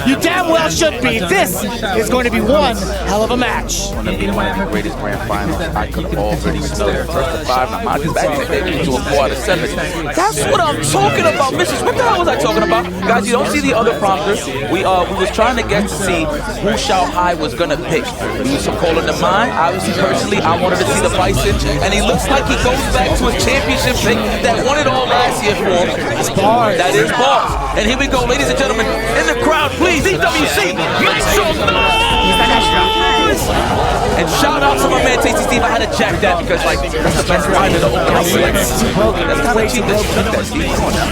You damn well should be. This is going to be one hell of a match. One of the greatest grand finals I could have already done. First to 5, now mind you, back in the day, we do a 4 out of 7. That's what I'm talking about, Mrs. What the hell was I talking about? Guys, you don't see the other prompters. We was trying to get to see who XIAOHAI was gonna pick. We was calling the mine. Obviously, personally, I wanted to see the Bison, and he looks like he goes back to his championship pick that won it all last year for him. That's bars. That is bars. And here we go, ladies and gentlemen, in the crowd, please, EWC, make some noise! And shout out to my man Tasty Steve. I had to jack that because like that's the best line of the opening select. That's kind of cheap. That's cheap. Come on now.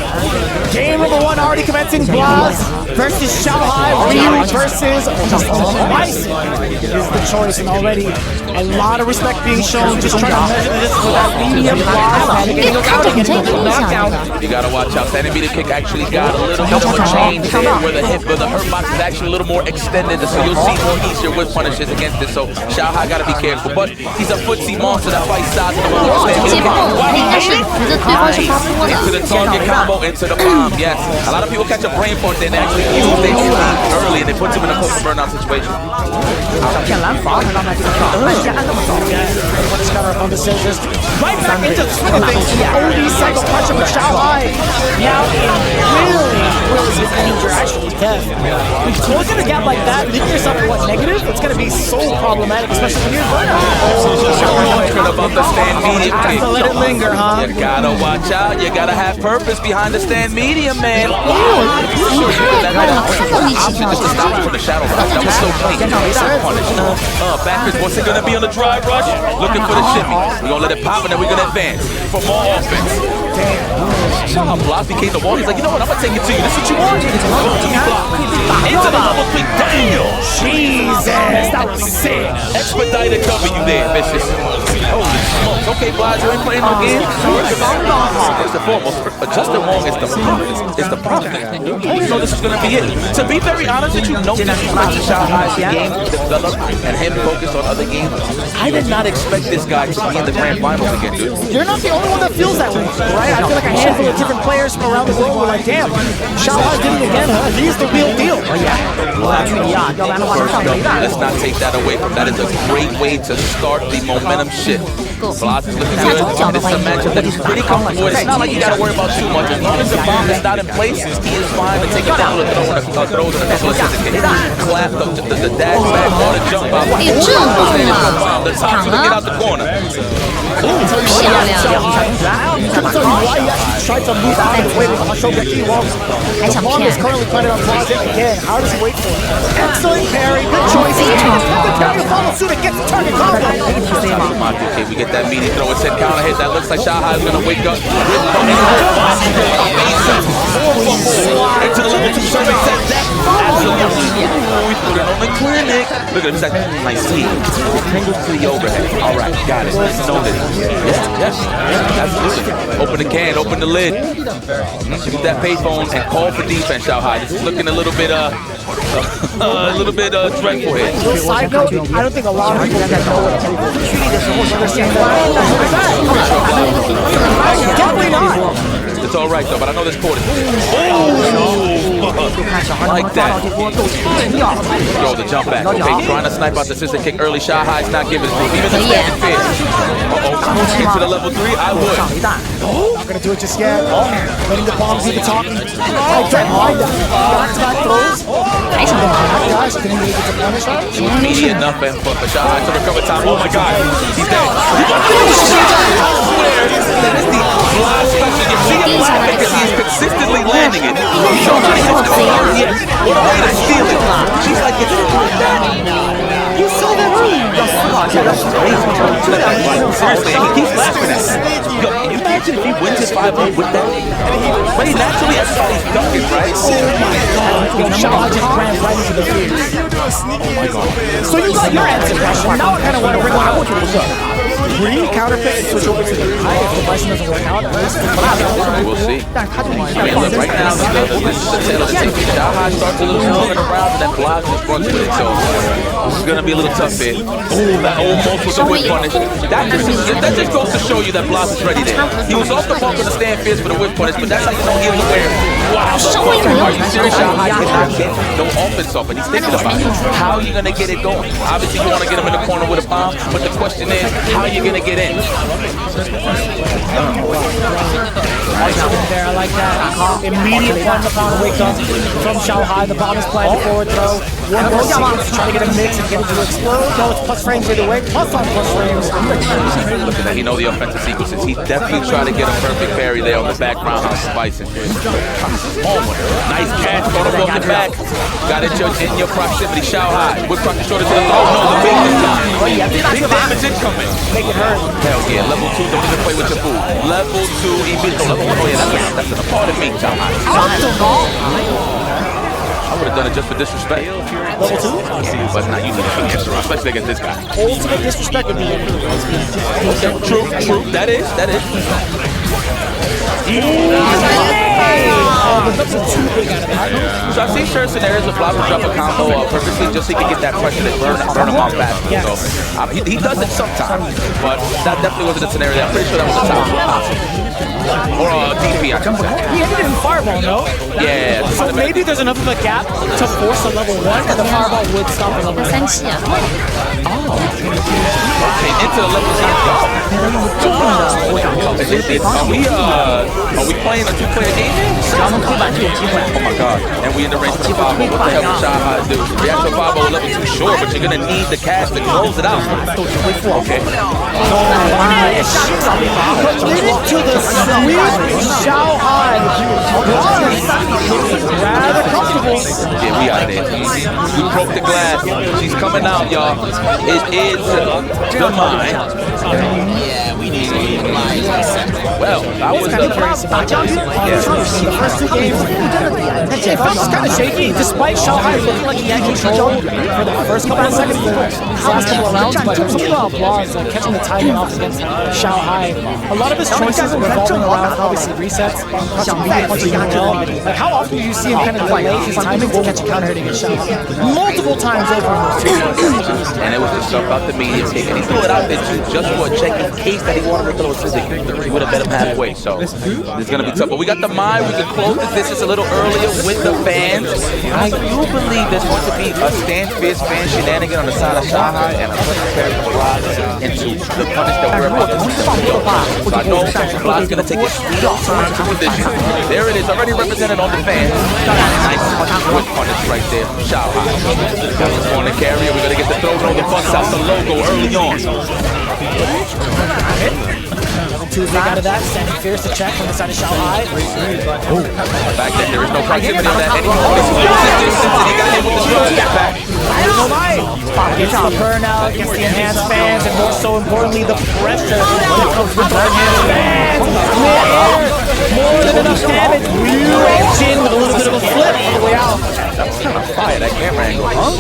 Game number 1 already commencing. BLAZ versus XIAOHAI. Ryu versus Bison is the choice, and already a lot of respect being shown. Just trying to measure this with that medium BLAZ. You gotta watch out. That immediate kick actually got a little bit of a change there, where the hip, where the hurt box is actually a little more extended, so you'll see more easier whip punishes against it. So XIAOHAI gotta be careful, but he's a footsie monster that fights sides of the world. Into the target combo, into the bomb. Yes, a lot of people catch a brain fart and they actually use their early and they put him in a close burnout situation. Right back into the swing of things. OD cycle pressure with XIAOHAI. Now really in danger, actually death. Closing a gap like that, leaving yourself at what, negative? It's going to be so problematic, especially when you're burnout. About the stand medium kick. To let it linger, huh? You gotta watch out. You gotta have purpose behind the stand medium, man. Option is to stop him from the shadow rush. That was so clean. Backwards, what's it gonna be on the drive rush? Looking for the shimmy. We're gonna let it pop and then we're gonna advance for more offense. Damn. BLAZ became the wall. He's like, you know what? I'm gonna take it to you. This is what you want? Into the level 3. Damn! Jesus, that was sick. Expedited W there, bitches. Holy smokes. Okay, BLAZ, you ain't playing no game. First and foremost, Justin Wong is the problem. You know this is gonna be it. To be very honest with you, no disrespect to XIAOHAI's game developed and him focused on other games. I did not expect this guy to be in the grand finals again, dude. You're not the only one that feels that way, right? I feel like a handful of different players from around the world were like, damn, XIAOHAI did it again, huh? He's the real deal. Let's not take that away from that. Is a great way to start the momentum shift. BLAZ is looking good. This is a matchup that he's pretty comfortable with. It's not like you gotta worry about too much. As long as the bomb is not in place, he is fine to take it down with throws and a couple of assistants. Clap the dash back or the jump out. The top to get out the corner. Why he actually tried to move out of the way with the Mashup that he wants. The bomb is currently planted on BLAZ again. How does he wait for it? Excellent parry, good choice. The counter follow suit and gets the target combo. Okay, we get that meaty throw. It's hit counter hit. That looks like XIAOHAI is gonna wake up. Into the level 2 serving set. Absolutely. We put it on the clinic. Look at him. He's like, nice team. Fingers to the overhead. All right, got it. Noted. Yes. Absolutely. Open the can, open the lid. Shoot that payphone and call for defense, XIAOHAI. This is looking a little bit dreadful here. Side note, I don't think a lot of people that know what understand that. Definitely not. It's all right though, but I know this quarter. Like that. Throw the jump back. Okay, trying to snipe out the assistant kick early. XIAOHAI's not giving it. Even the standing fair. Get to the level 3, I would. Not gonna do it just yet. Letting the bombs do the talking. Back throws. Immediate enough and for XIAOHAI to recover time. Oh my god, he's dead. That is the BLAZ special. You see him laughing because he is consistently landing it. What a way to steal it. She's like, you didn't like that? You saw that room. Seriously, he keeps laughing at it. Can you imagine if he wins his 5-0 with that? But he naturally, everybody's ducking, right? Oh my god. XIAOHAI just ran right into the field. Oh my god. So you got your answer question. Now I kind of want to bring one up. Counter pick and switch over to the high if the Bison doesn't work out. We'll see. I mean, look, right now, the tail of the tape. XIAOHAI starts a little slower in the round, and then BLAZ just runs with it. So this is going to be a little tough here. Oh, that almost was a whip punish. That just goes to show you that BLAZ is ready there. He was off the bump with the stand fierce for the whip punish, but that's how you know he was aware. Wow, are you serious? Shanghai cannot get no offense off, and he's thinking about it. How are you going to get it going? Obviously, you want to get him in the corner with a bomb, but the question is, how are you going to get in? There, I like that. Immediate one upon a wake up from XIAOHAI. The bomb is planted forward throw. One more sequence trying to get a mix and get it to explode. No, it's plus frames either way. Plus on plus frames. Look at that. He knows the offensive sequences. He definitely tried to get a perfect parry there on the background on Bison. Nice catch. Going to walk it back. Got it in your proximity. XIAOHAI. Whip across the shoulder to the throat. No, the big this time. Big damage incoming. Make it hurt. Hell yeah. Level 2. Don't even play with your food. Level 2. Level 1. Oh yeah, that's an part of me, XIAOHAI. I would have done it just for disrespect. Level 2? Yeah, but now you need it for disrespect, especially against this guy. Ultimate disrespect would be True. That is. So I see certain scenarios of Block will drop a combo purposely just so he can get that pressure to burn him off fast. So he does it sometimes, but that definitely wasn't a scenario. I'm pretty sure that was a top. Or DP, I should say. He ended it in Fireball, no? Yeah. So maybe there's enough of a gap to force a level 1, and the Fireball would stop a level 1. Okay, into the level 2. Are we playing a two-player game? Oh my god. And we in the range for the 5. What the hell would XIAOHAI do? Reactor 5 level 2 short, but you're going to need the cash to close it out. Okay. To the sweet XIAOHAI. Rather comfortable. Yeah, we out there. We broke the glass. She's coming out, y'all. It is the mine. Well, that was kind of crazy. The first 2 games, it felt just kind of shaky, despite XIAOHAI looking like he had control for the first couple of seconds, these last couple of rounds. But something about BLAZ, catching the timing off against XIAOHAI. A lot of his choices are revolving around obviously resets, punching media, punching well. Like how often do you see him kind of delay his timing to catch a counter hitting at XIAOHAI? Multiple times over in those 2 games. And it was just stuff about the media pick, and he threw it out there too, just for a check in case that he wanted to throw a scissor. He would have bet him halfway, so it's going to be tough. But we got the mine. We can close this just a little earlier with the fans. I do believe there's going to be a Stand Fierce fan shenanigan on the side of XIAOHAI and a prepare for BLAZ into the punish that we're about to see. So I know BLAZ is going to take a sweet time to position. There it is, already represented on the fan. Nice quick punish right there from XIAOHAI. On the carrier, we're going to get the throw, the bust out the logo early on. Two big out of that, Standing Fierce to check from the side of XIAOHAI. Back then, there is no proximity on that anymore. He got hit with the throw back. Gets the burnout, gets the enhanced fans, and more so importantly, the pressure that comes with the enhanced fans. Mid-air, more than enough damage. Real chin with a little bit of a flip on the way out. That was kind of fire, that camera angle. I'm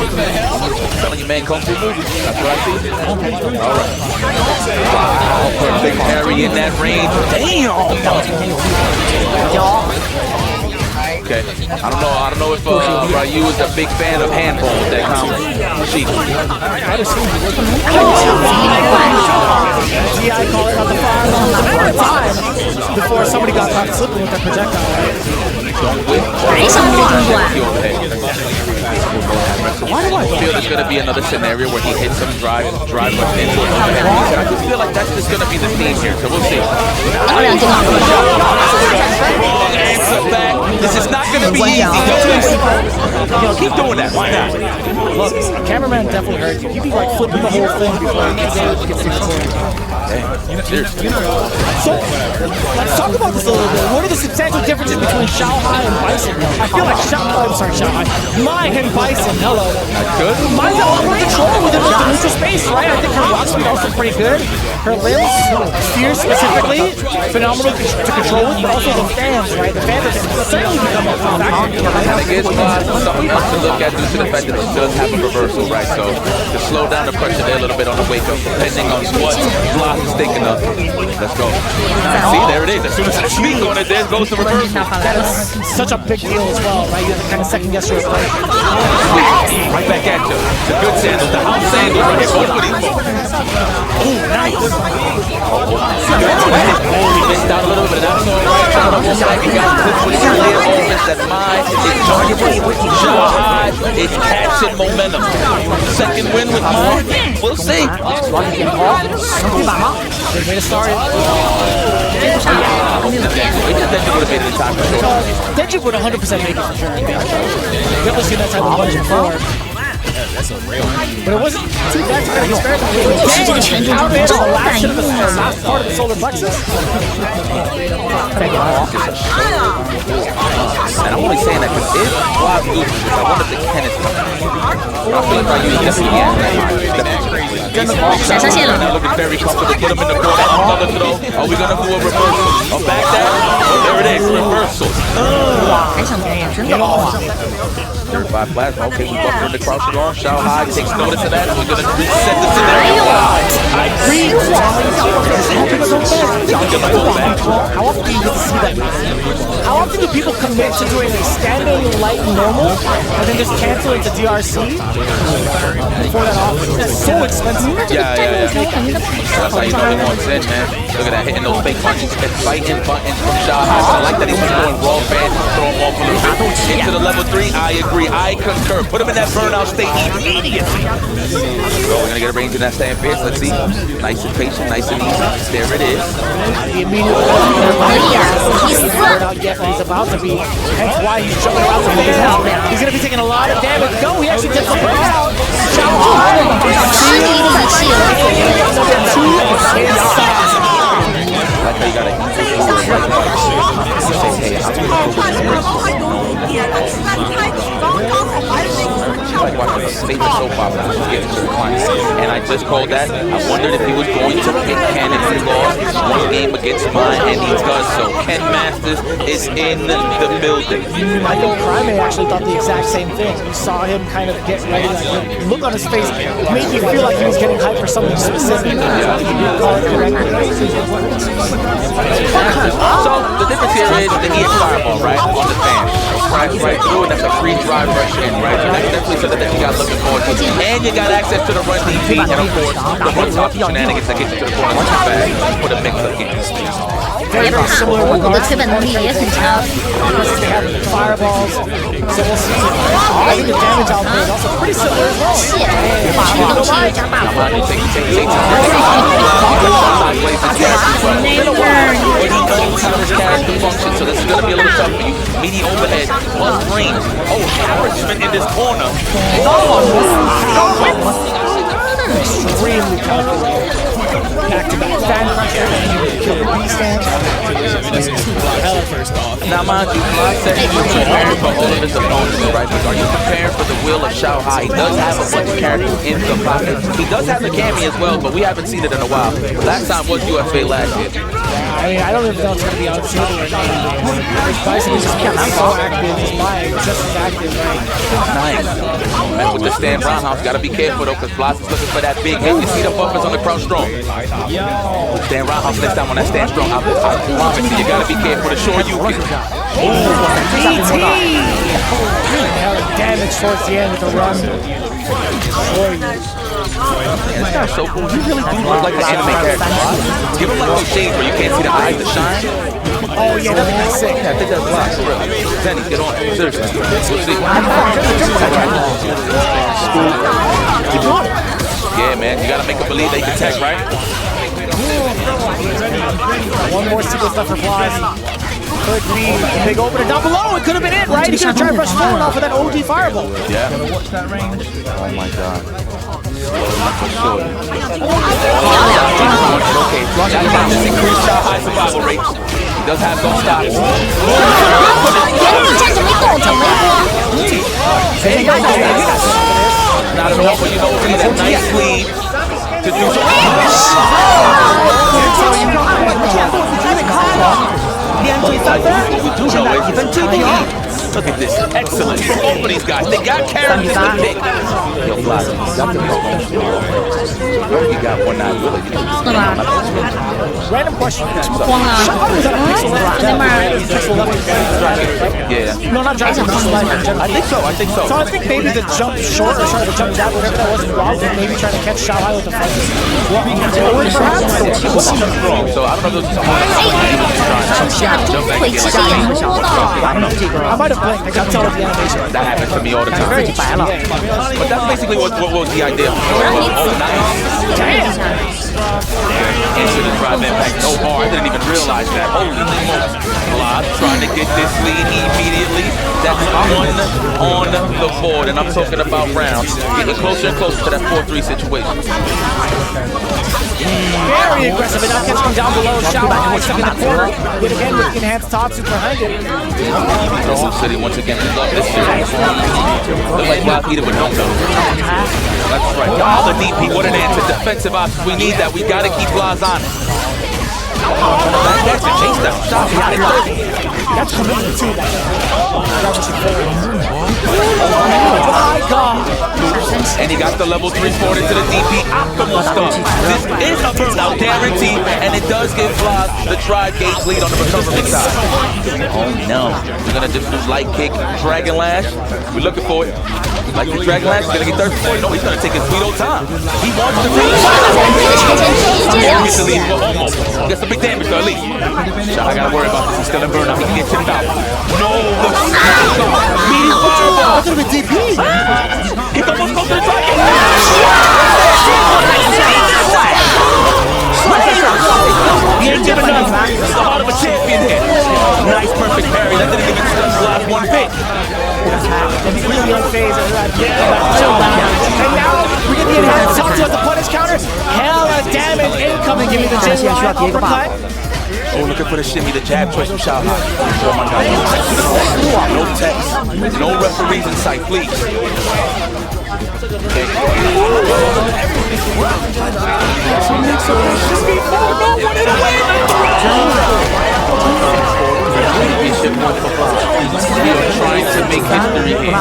telling you, man, kung fu movies. That's what I see. All right. Wow, perfect parry in that range. Damn! Okay. I don't know if Ryu is a big fan of handball with that combo. Sheik. GI calling out the fire at a time before somebody got caught slipping with that projectile, right? Why do I feel there's going to be another scenario where he hits some drive into it? I just feel like that's just going to be the theme here, so we'll see. This is not going to be easy. Keep doing that. Why not? Look, cameraman definitely heard you. He'd be like flipping the whole thing before he gets to the Seriously. So, let's talk about this a little bit. What are the substantial differences between XIAOHAI and Bison? I feel like XIAOHAI, Mai and Bison, hello. Good. Mai's got a lot more control within the neutral space, right? I think her block speed also pretty good. Her limbs, Fierce specifically, phenomenal to control with, but also the fans, right? The fans are certainly become a factor. And it gives BLAZ something else to look at due to the fact that it does have a reversal, right? So to slow down the pressure there a little bit on the wake up, depending on what BLAZ is thinking of. Let's go. See, there it is. As soon as I speak on it, there goes the reversal. That is such a big deal as well, right? You have to kind of second guess your play. Right back at you. The good sandals, the house sandals right here. Both of these folks. Oh, nice. He missed out a little bit. That's all right. Trying to almost like he got put with his clear offense. That mine is ShowHai is catching momentum. Second win with mine. We'll see. Way to start it. Denji would 100% make it for sure. We've never seen that type of punch before. But it wasn't too bad to kind of experiment with. Out there on the last part of the solar plexus. And I'm only saying that because if BLAZ loses, I wanted the Kenneth one. I feel like you definitely looking very comfortable. Put him in the corner. Another throw. Are we gonna do a reversal? A back down? Oh, there it is. Reversal. Third by BLAZ. Okay, we bumped in the crouch guard. ShowHai takes notice of that. We're gonna reset the scenario. I agree. How often do you get to see that? How often do people commit to doing a standing light normal and then just cancel into DRC for that offer? That's so expensive. Yeah. That's how you know he wants in, man. Look at that, hitting those fake punches, fighting buttons from ShowHai. I like that he was going raw fast and throw him off a little bit. Into the level 3, I agree, I concur. Put him in that burnout state immediately. So we're gonna get a range in that stand fierce. Let's see. Nice and patient, nice and easy. There it is. The immediate he's about to be. Hence why he's jumping around so fast. He's gonna be taking a lot of damage. No, he actually takes a burnout. Like how you gotta like watching a favorite soap opera getting to the climax. And I just called that. I wondered if he was going to pick Cannon for loss one game against mine, and he does so. Ken Masters is in the building. I think Primate actually thought the exact same thing. You saw him kind of get ready. Like, the look on his face made you feel like he was getting hyped for something specific. So the difference here is that he has fireball, right? On the fan. Right through, and that's a free drive rush in, right? So that's definitely something that you got looking forward to. And you got access to the run DP, and of course, the run top shenanigans that get you to the corner too fast for the mix-up games. Very similar. 我的推本能力也很强。 They have fireballs, so we'll see. I think the damage output is also pretty similar as well. 是，这个东西加大。 So this is going to be a little tough for you. Meaty overhead, plus range. Oh, harassment in this corner. Extremely calculated. Back-to-back fan pressure, kill the B-stand. First off. Now, mind you, BLAZ said he was preparing for all of his opponents, right? But are you preparing for the will of ShowHai? He does have a bunch of characters in the pocket. He does have the Cammy as well, but we haven't seen it in a while. Last time was UFA last year. I mean, I don't even know if it's going to be on table or not. Bison is just so active, his mind just as active, right? Nice. And with the stand roundhouse, gotta be careful though, because BLAZ is looking for that big hit. You see the buffers on the crouch strong. Stand roundhouse next time on that stand strong. I promise you, you gotta be careful to show you can. Damage towards the end with the run. Man, this guy's so cool. He really do look like an anime character. Give him like those shades where you can't see the eyes to shine. Oh yeah, that's sick. Yeah, I think that's BLAZ, for real. Zenny, get on. Seriously. We'll see. Yeah, man, you gotta make them believe they can tech, right? One more sequence left for BLAZ. Could be a big opener down below. It could have been it, right? He could have tried to rush forward off of that OG fireball. Yeah. Oh my god. Okay, that might just increase ShowHai survival rate. He does have those stops. Not enough, but you know, we need that nice lead to do something. Look at this. Excellent. For both of these guys. They got characters to pick. Yo, BLAZ, you got the You got one night, really. 对吧？ Random question. 慌啊！ Yeah. No, not Dragon. I think so. I think so. So I think maybe the jump short or sorry, the jump jab, whatever that was involved, and maybe trying to catch Xiaohai with the front. Forward perhaps? So I don't know if those 下中腿其实也摸到。 I might have blinked. I couldn't tell with the animation. that happens to me all the time. But that's basically what was the idea. Into the drive impact so hard. I didn't even realize that. Holy smokes. BLAZ trying to get this lead immediately. That's one on the board. And I'm talking about rounds. Getting closer and closer to that 4-3 situation. Very aggressive, and now catching down below. Xiaohai stuck in the corner. Yet again with the enhanced Tatsu behind it. The whole city once again to love this series. Look like BLAZ either with no no. That's right. Oh, the DP, what an answer. Defensive options. We need that. We got to keep BLAZ on it. That's a chase down. That's commitment too. Oh my god! And he got the level 3 forward into the DP. Optimal stuff. This is a burnout guarantee, and it does give BLAZ the drive gauge lead on the recovery side. Oh no. We're gonna just do light kick, Dragon Lash. We're looking for it. Like the Dragon Lash, he's gonna get thirsty for it. No, he's gonna take his sweet old time. He wants to reach. Almost. Gets some big damage though, at least. I gotta worry about this. He's still in burnout. He can get chipped out. No, the meaty fireball. Look at the DP! He's almost close to the Dragon. He ain't giving up. It's the heart of a champion here. Nice, perfect parry. That didn't even stop BLAZ one bit. Really unfazed as that and now we get the enhanced Tatsu as the punish counter. Hella damage incoming, give me the chin line uppercut. Oh, looking for the shimmy, the jab choice from Xiaohai. Oh my god. No text. No referees in sight, please. Okay. We are trying to make history here.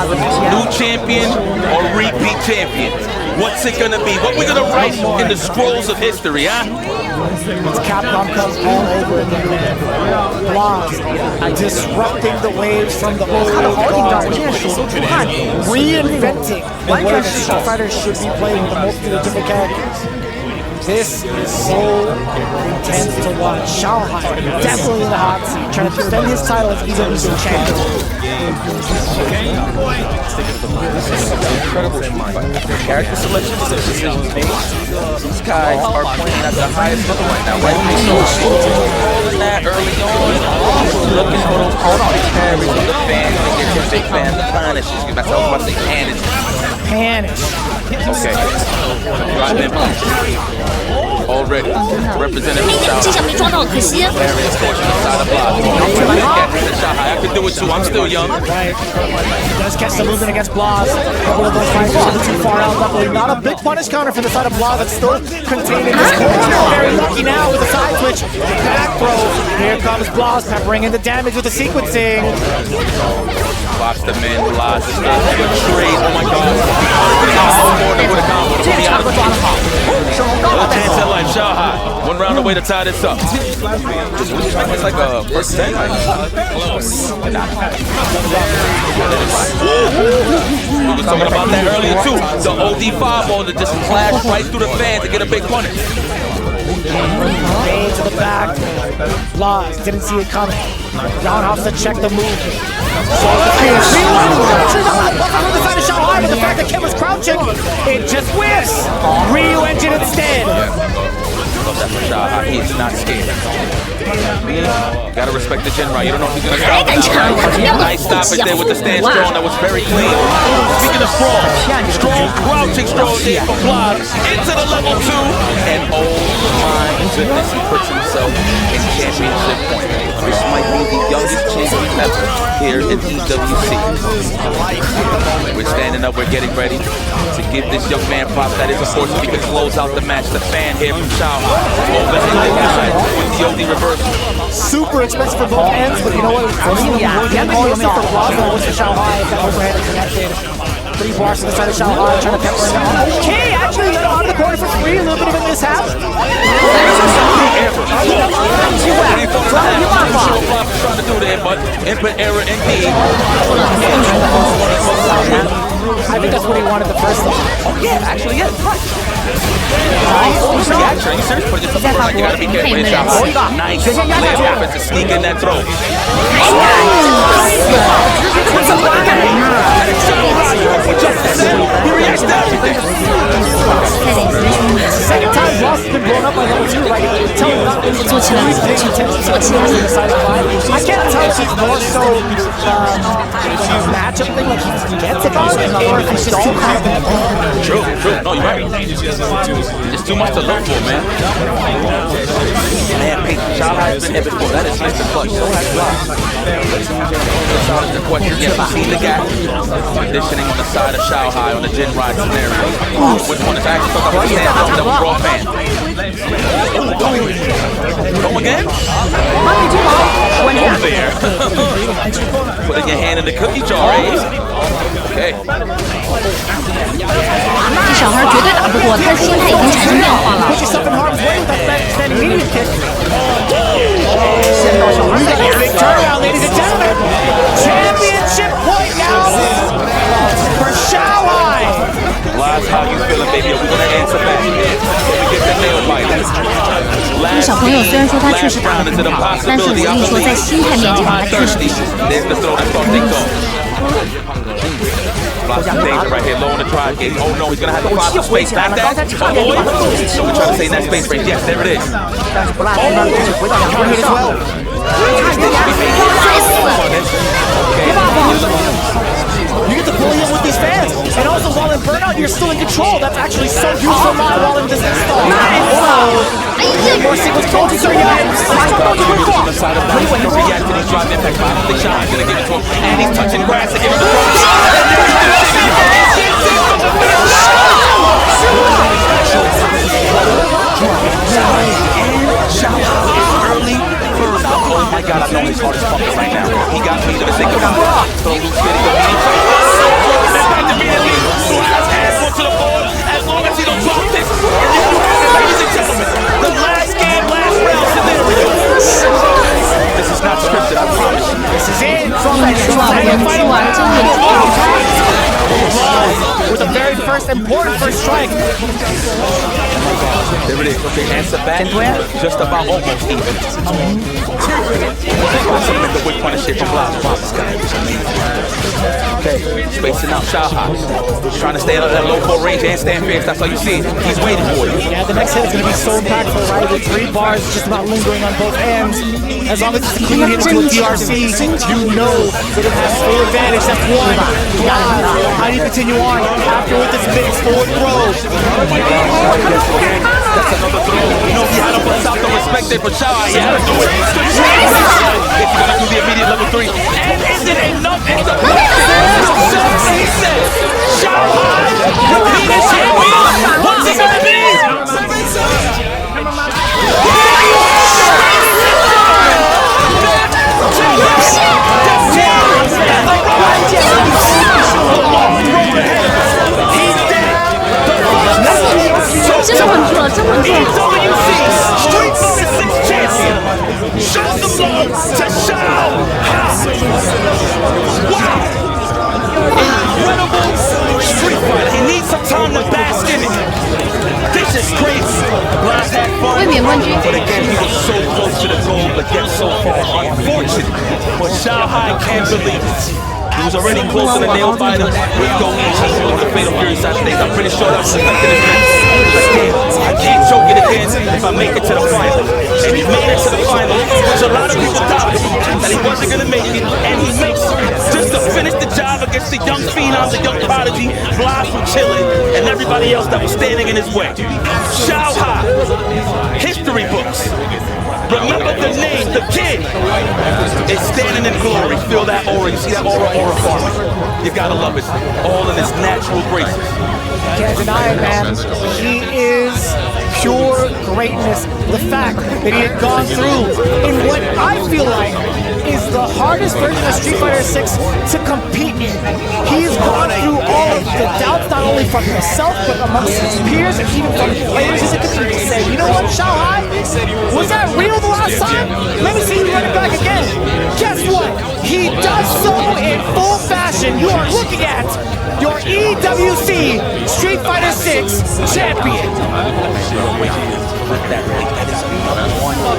New champion or repeat champion? What's it gonna be? What we gonna write in the scrolls of history, huh? It's Capcom comes all over again, man. BLAZ disrupting the waves from the old guard. Reinventing the way that Street Fighter should be played with a multitude of different characters. This is so intense to watch. Xiaohai definitely in the hot seat, trying to defend his title as EWC champion. Incredible character selection decisions made. These guys are playing at the highest level right now, right? That early on, looking for those carries from the fans, they get your big fans, the punishes. That's what I was about to say, panish. Panish. Okay. Drive impact. Already represented from 这下没抓到，可惜。 various portions inside the block. I could do it too. I'm still young. Right. Does catch the movement against BLAZ. Couple of those fights are too far out. Luckily, not a big punish counter for the side of BLAZ. That's still contained in this corner. Very lucky now with the side switch. Back throw. Here comes BLAZ peppering in the damage with the sequencing. Watch the man BLAZ is not a good trade. Oh my god. Another chance at life, Xiaohai. One round away to tie this up. It's like a first ten. We were talking about that earlier too. The OD5 ball that just flashed right through the fan to get a big punish. Fade to the back. BLAZ didn't see it coming. Roundhouse to check the move. So the fierce on the side of Xiaohai, but the fact that Kim was crouching, it just whiffs. Ryu engine instead. Love that for Xiaohai. He is not scared. You gotta respect the Jin right. You don't know if he's gonna stop. Nice stop it there with the stand strong. That was very clean. Speaking of strong Crouching stroll there from BLAZ into the level 2. And oh my goodness, he puts himself in championship point. This might be the youngest champion ever here in EWC. We're standing up, we're getting ready to give this young man props. That is, of course, we can close out the match. The fan here from SHAOHAI over with the OD reversal. Super expensive for both ends, but you know what? For me, yeah, for BLAZ, it was for SHAOHAI. That overhead is connected. 3 bars to the side of SHAOHAI, trying to pepper him down. Okay, actually let him out of the corner for free. A little bit of a mishap. Trying to do that, but input error indeed. I think that's what he wanted the first time. Oh yeah, actually, yeah, right. Reaction, are you serious? Put yourself on, like, you gotta be careful in SHAOHAI. Nice play offense to sneak in that throw. He reacts to everything. Second time BLAZ has been blown up by level 2, right? Tell me not to switch it on the side of 5. I can't tell if he's more so matchup thing, like he gets about it, or if he's just too confident. True. No, you're right. It's too much to look for, man. Man, SHAOHAI has been here before. That is Mr. Clutch. So has BLAZ. The question, yes, we've seen the gap. Conditioning on the side of SHAOHAI on the Jin ride scenario. Which one is actually talking about the stand up that was raw fan? Go again? Over there. Putting your hand in the cookie jar, eh? Okay. 这小孩绝对打不过，他的心态已经产生变化了。 Put yourself in harm's way with that standing medium kick. Big turnaround, ladies and gentlemen. Championship point now for SHAOHAI. BLAZ, how you feeling, baby? Are we gonna answer back? Before we get the nail bite. 这个小朋友虽然说他确实打得很好，但是我跟你说，在心态面前他确实。 There's the throw that starts things off. BLAZ danger right here, low on the drive gate. Oh no, he's gonna have to cross the space back that. So we're trying to stay in that space range. Yes, there it is. You get to bully him with these fans, and also while in burnout, you're still in control. That's actually so useful while in this install. More sequence control to on the side of BLAZ, when he reacts to these drive impact bombs, the shot gonna give it to him, and he's touching grass to give him the early first. Oh my god, I know his heart is pumping right now. He got me to the single. So he's getting immediately. BLAZ adds one to the board as long as he don't drop this. Ladies and gentlemen, the last game, last round scenario. This is not scripted, I promise you. This is it. With the very first important first strike. There it is. Okay, answer back. Just about almost even. The whip punish shit from BLAZ. Okay, spacing out SHAOHAI. Trying to stay out of that low full range and stand fierce. That's all you see. He's waiting for you. Yeah, the next hit is going to be so impactful, right? With 3 bars just about lingering on both ends. As long as it's a clean hit into a DRC, you know that it has full advantage. That's one. How do you continue on after with this big forward throw? Oh my god, that's another throw. You know, he had to put out the respect there for SHAOHAI. He had to do it. If you're gonna do the immediate level 3. And is it enough? It's a he says, SHAOHAI, repeated champion. What's it gonna be? Show some love to SHAOHAI. Wow! Incredible street fighter. He needs some time to bask in it. This is crazy. BLAZ had fun, but again, he was so close to the goal, but yet so far unfortunate. But SHAOHAI can't believe it. He was already close to the nail biter with Go Easy on the Fatal Fury side of things. I'm pretty sure that was affecting his match. I can't choke it again if I make it to the final. And he made it to the final, which a lot of people doubted that he wasn't going to make it, and he makes it just to finish the job against the young phenom, the young prodigy, BLAZ from Chile. and everybody else that was standing in his way. XIAOHAI, history books. Remember the name, the kid is standing in glory. Feel that aura. You see that aura forming. You gotta love it. All in its natural graces. Can't deny it, man. He is pure greatness. The fact that he had gone through in what I feel like is the hardest version of Street Fighter 6 to compete in. He's gone through all of the doubts, not only from himself, but amongst his peers and even from players who could say, you know what, XIAOHAI? Was that real the last time? Let me see you run it back again. Guess what? He does so in full fashion. You are looking at your EWC Street Fighter 6 champion.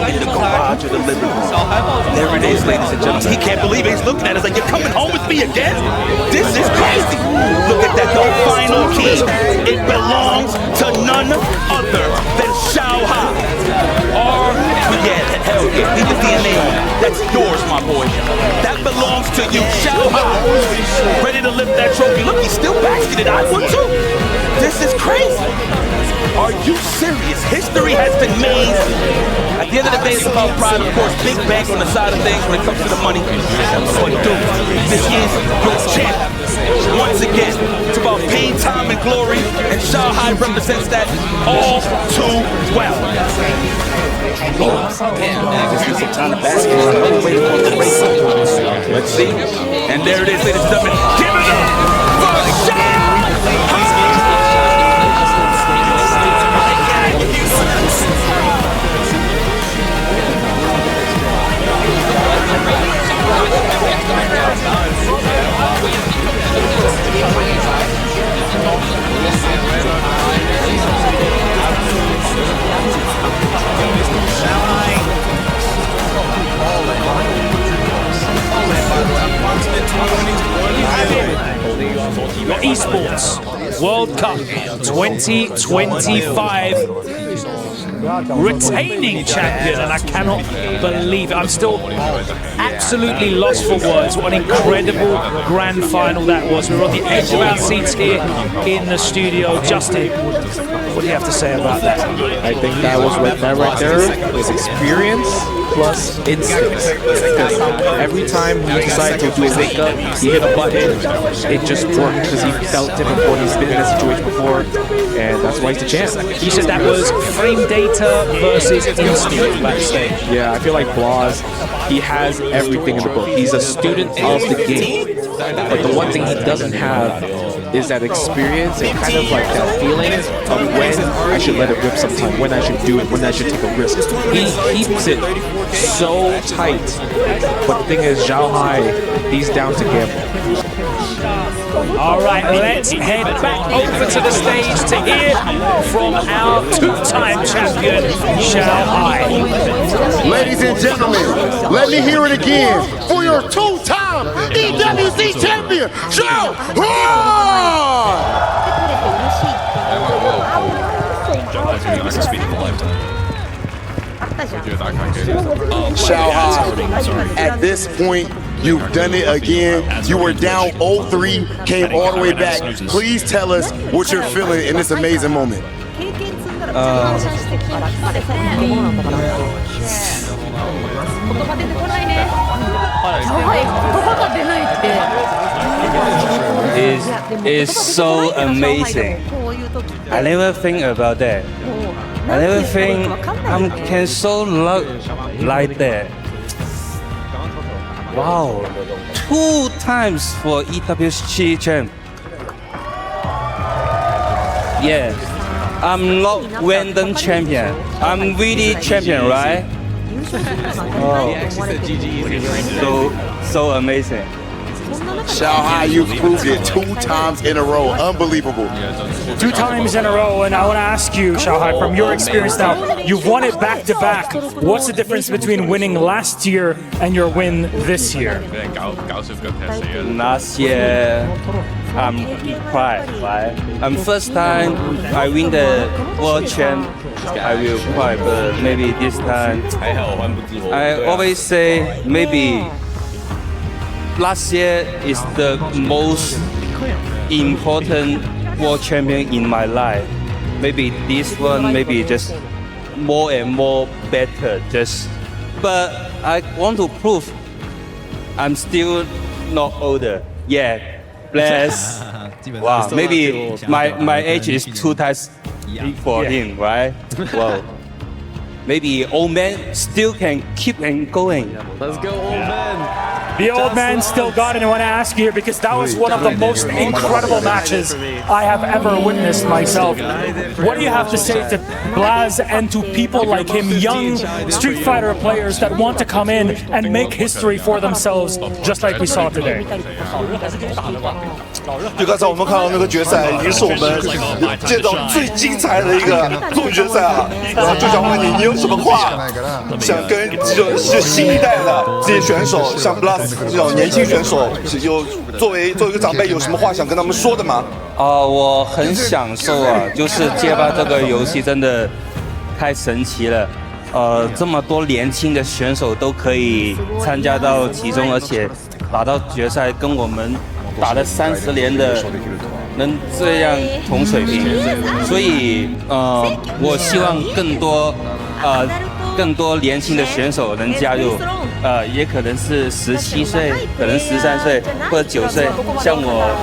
In the garage of the living room. There it is, ladies and gentlemen. He can't believe it. He's looking at us like, you're coming home with me again? This is crazy. Look at that, the final key. It belongs to none other than XIAOHAI. Hell yeah, leave the DNA on it. That's yours, my boy. That belongs to you, XIAOHAI. Ready to lift that trophy. Look, he's still basking it. I would too. This is crazy. Are you serious? History has been made. At the end of the day, it's about pride, of course. Big bank on the side of things when it comes to the money. But dude, this is your champ. Once again, it's about pain, time, and glory, and XIAOHAI represents that all too well. Let's see. And there it is, ladies and gentlemen. Give it up for XIAOHAI! Your Esports World Cup 2025 retaining champion, and I cannot believe it. I'm still absolutely lost for words. What an incredible grand final that was. We were on the edge of our seats here in the studio. Justin, what do you have to say about that? I think that right there was experience plus instincts. Every time he decided to do a wake up, he hit a button, it just worked because he felt different before. He's been in that situation before, and that's why he's the champ. You said that was frame data versus instinct backstage. Yeah, I feel like BLAZ, he has everything in the book. He's a student of the game, but the one thing he doesn't have is that experience and kind of like that feeling of when I should let it rip sometime, when I should do it, when I should take a risk. He keeps it so tight, but the thing is, XIAOHAI, he's down to gamble. All right, let's head back over to the stage to hear from our two-time champion, XIAOHAI. Ladies and gentlemen, let me hear it again for your two-time EWC champion, XIAOHAI! XIAOHAI, at this point, you've done it again. You were down 0-3, came all the way back. Please tell us what you're feeling in this amazing moment. It's so amazing. I never think about that. I never think I can so love like that. Wow, 2 times for EWC champ. Yeah, I'm not random champion. I'm really champion, right? Oh, so amazing. XIAOHAI, you've proved it 2 times in a row. Unbelievable. 2 times in a row, and I want to ask you, XIAOHAI, from your experience now, you've won it back-to-back. What's the difference between winning last year and your win this year? Last year, I'm quiet, right? First time I win the world champ, I will cry, but maybe this time, I always say maybe last year is the most important world champion in my life. Maybe this one, maybe just more and more better. But I want to prove I'm still not older. Yeah, BLAZ. Wow, maybe my age is 2 times for him, right? Wow. Maybe old man still can keep and going. Let's go, old man. The old man still got it. I want to ask you because that was one of the most incredible matches I have ever witnessed myself. What do you have to say to BLAZ and to people like him, young Street Fighter players that want to come in and make history for themselves, just like we saw today? 就刚才我们看到那个决赛，已经是我们见到最精彩的一个总决赛了。然后就想问你，你有什么话想跟就新一代的这些选手，像 BLAZ 这种年轻选手，有作为一个长辈，有什么话想跟他们说的吗？我很享受啊，就是街霸这个游戏真的太神奇了。这么多年轻的选手都可以参加到其中，而且打到决赛，跟我们打了30年的能这样同水平，所以我希望更多年轻的选手能加入，也可能是17岁，可能13岁或者9岁，像我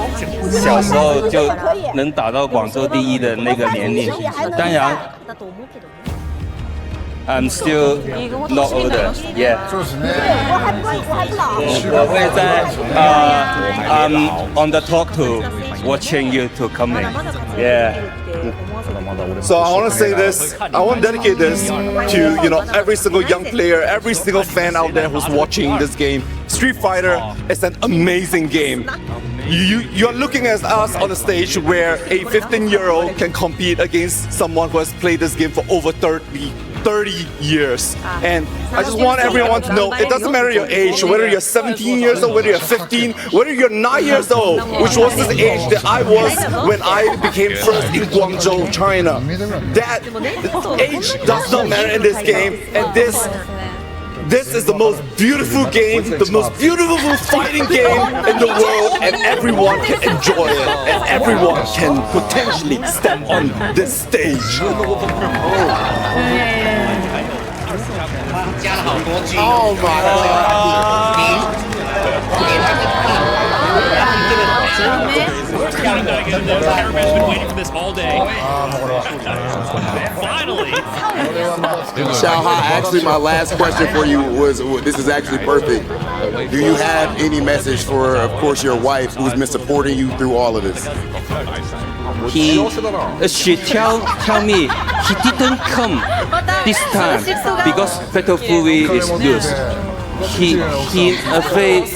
小时候就能打到广州第1的那个年龄。当然 I'm still not older. Yeah. 我会在I'm on the talk to watching you to coming. Yeah. So I want to say this. I want to dedicate this to every single young player, every single fan out there who's watching this game. Street Fighter is an amazing game. You're looking at us on a stage where a 15-year-old can compete against someone who has played this game for over 30 years. And I just want everyone to know, it doesn't matter your age, whether you're 17 years old, whether you're 15, whether you're 9 years old, which was the age that I was when I became first in Guangzhou, China. That age does not matter in this game, and this is the most beautiful game, the most beautiful fighting game in the world, and everyone can enjoy it, and everyone can potentially step on this stage. Oh my God. Cameraman's been waiting for this all day. Finally! XIAOHAI, actually my last question for you was, this is actually perfect. Do you have any message for, of course, your wife who's been supporting you through all of this? She tell me he didn't come this time because Fatal Fury is loose. He afraid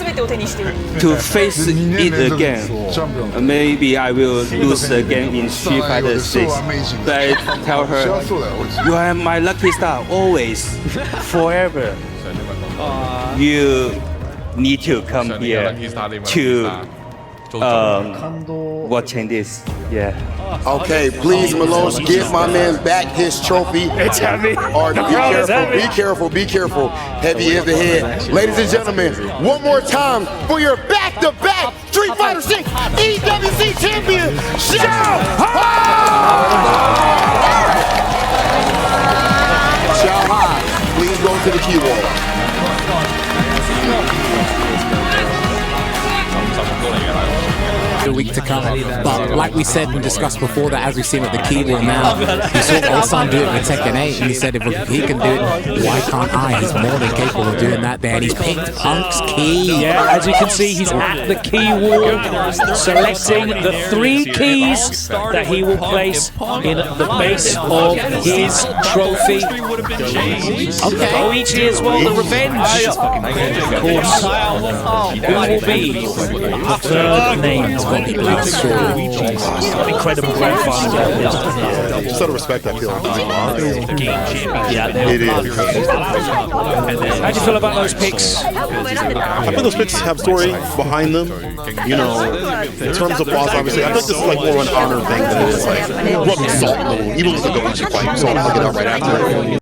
to face it again. Maybe I will lose again in Street Fighter 6. But I tell her, you are my lucky star always, forever. You need to come here to watching this. Yeah. Okay, please, Malone, give my man back his trophy. It's heavy. Or be careful. Heavy is the head. Ladies and gentlemen, one more time for your back-to-back Street Fighter 6 EWC champion, XIAOHAI! XIAOHAI, please go to the keyboard. A week to come, but like we said and discussed before, that as we've seen at the keyboard now, he saw Ulsan do it with Tekken 8 and he said if he can do it, why can't I? He's more than capable of doing that there, and he's picked Punk's key. Yeah, as you can see, he's at the key wall, selecting the 3 keys that he will place in the base of his trophy. Okay. Koichi as well, the revenge. Of course, who will be the third named? Incredible grand final. Sort of respect, I feel. Yeah, it is. How do you feel about those picks? I think those picks have story behind them. In terms of BLAZ, obviously, I think this is like more of an honor thing than it is like rubbing salt in the wound. Even with the Goichi fight, so I'll get out right after.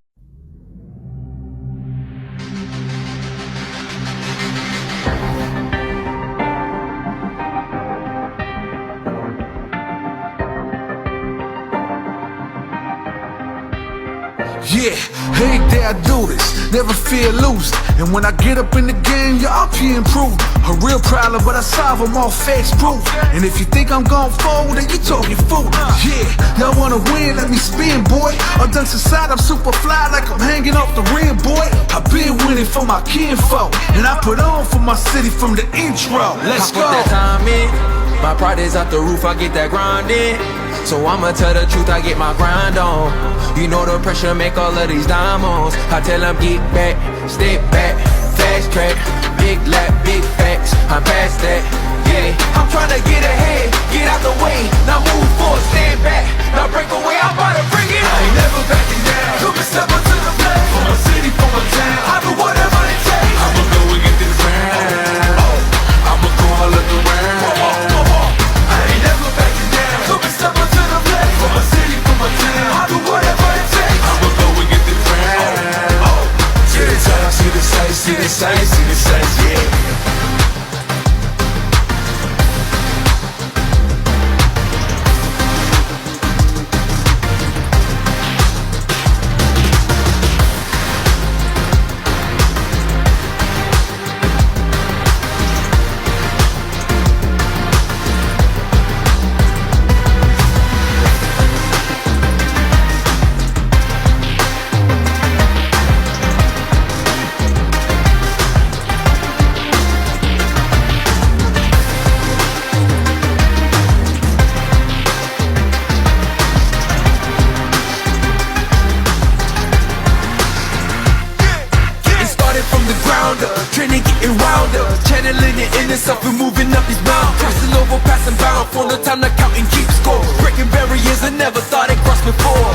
Yeah, every day I do this, never feel loose. And when I get up in the game, yeah, I'll be improved. A real problem, but I solve them all facts proof. And if you think I'm gon' fold, then you talking fool. Yeah, y'all wanna win, let me spin, boy. I'm done society, I'm super fly like I'm hanging off the rim, boy. I've been winning for my kinfolk, and I put on for my city from the intro. Let's go. I put that time in, my pride is out the roof, I get that grind in. So I'ma tell the truth, I get my grind on. You know the pressure make all of these diamonds. I tell them get back, step back, fast track, big lap, big facts, I'm past that, yeah. I'm tryna get ahead, get out the way, now move forward, stand back, now break away, I'm about to bring it. I ain't never backing down, come and step up to the plate. For my city, for my town, I do whatever it takes. I'ma go and get this round, I'ma go all of the round. I ain't never backing down, come and step up to the plate. For my city, for my town, I do whatever it takes. I'ma go and get this round. See the time, see the sights, see the sights, see the sights, yeah. Up and moving up these mountains, crossing over, passing bound, for no time to count and keep score. Breaking barriers I never thought I'd cross before.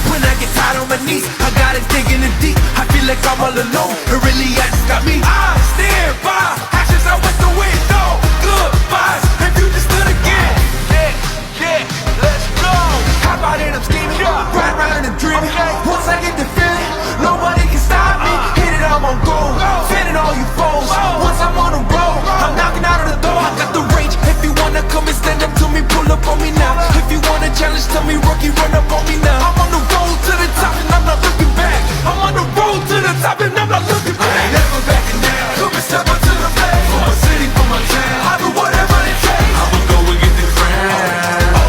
When I get tired on my knees, I got it digging in deep. I feel like I'm all alone, it really has got me. I stand by, actions out with the window. Goodbyes, and you just stood again. Yeah, let's go. How about it, I'm scheming, ride around and dreaming. Once I get the feeling, nobody can stop me. Hit it, I'm on goal, fitting all you foes. Once I'm on the road, I'm knocking out of the door. I got the range. If you wanna come and stand up to me, pull up on me now. If you wanna challenge, tell me, rookie, run up on me now. I'm on the road to the top and I'm not looking back. I'm on the road to the top and I'm not looking back. I ain't never backing down. Come and step up to the plate. For my city, for my town, I do whatever it takes. I'ma go and get this crown.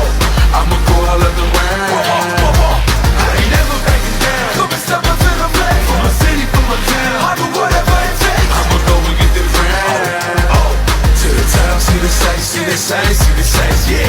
I'ma go all of the round. I ain't never backing down. Come and step up to the plate. For my city, for my town, I do whatever it takes. I'ma go and get this crown. To the top, see the sights, see the sights, see the sights, yeah.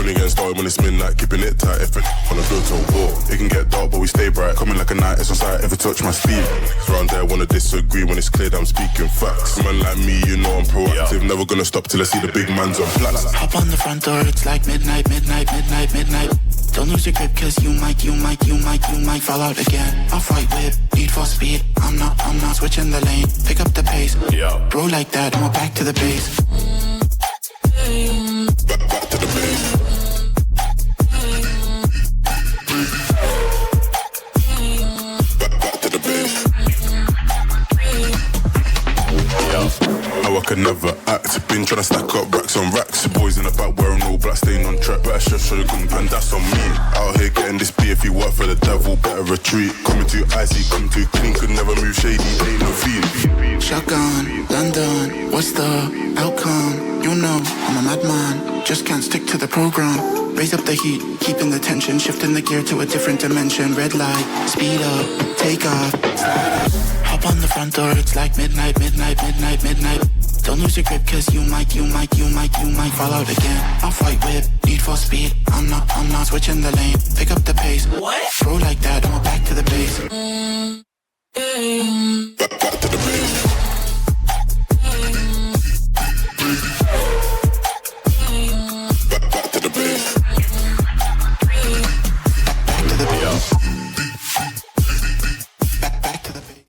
Only getting started when it's midnight, keeping it tight. If it wanna go to war, it can get dark, but we stay bright. Coming like a night, it's on sight. If I touch my sleeve, around there wanna disagree when it's clear that I'm speaking facts. Man like me, you know I'm proactive. Never gonna stop till I see the big man's on flats. Hop on the front door, it's like midnight, midnight, midnight, midnight. Don't lose your grip, cause you might fall out again. Off-white whip, need for speed. I'm not switching the lane. Pick up the pace. Bro like that, I'm back to the base. Back to the base. Back to the base. How I could never act. Been trying to stack up racks on racks. Boys in the back wearing all black, staying on track. Better chef, show you gun, and that's on me. Out here getting this beef. If you work for the devil, better retreat. Coming too icy, coming too clean. Could never move shady, ain't no fiend. Shotgun, London, what's the outcome? You know, I'm a madman, just can't stick to the program. Raise up the heat, keeping the tension, shifting the gear to a different dimension. Red light, speed up, take off. Hop on the front door, it's like midnight, midnight, midnight, midnight. Don't lose your grip, cause you might fall out again. Off-white whip, need for speed. I'm not switching the lane. Pick up the pace. What? Bro like that, I'm back to the base. Back to the base.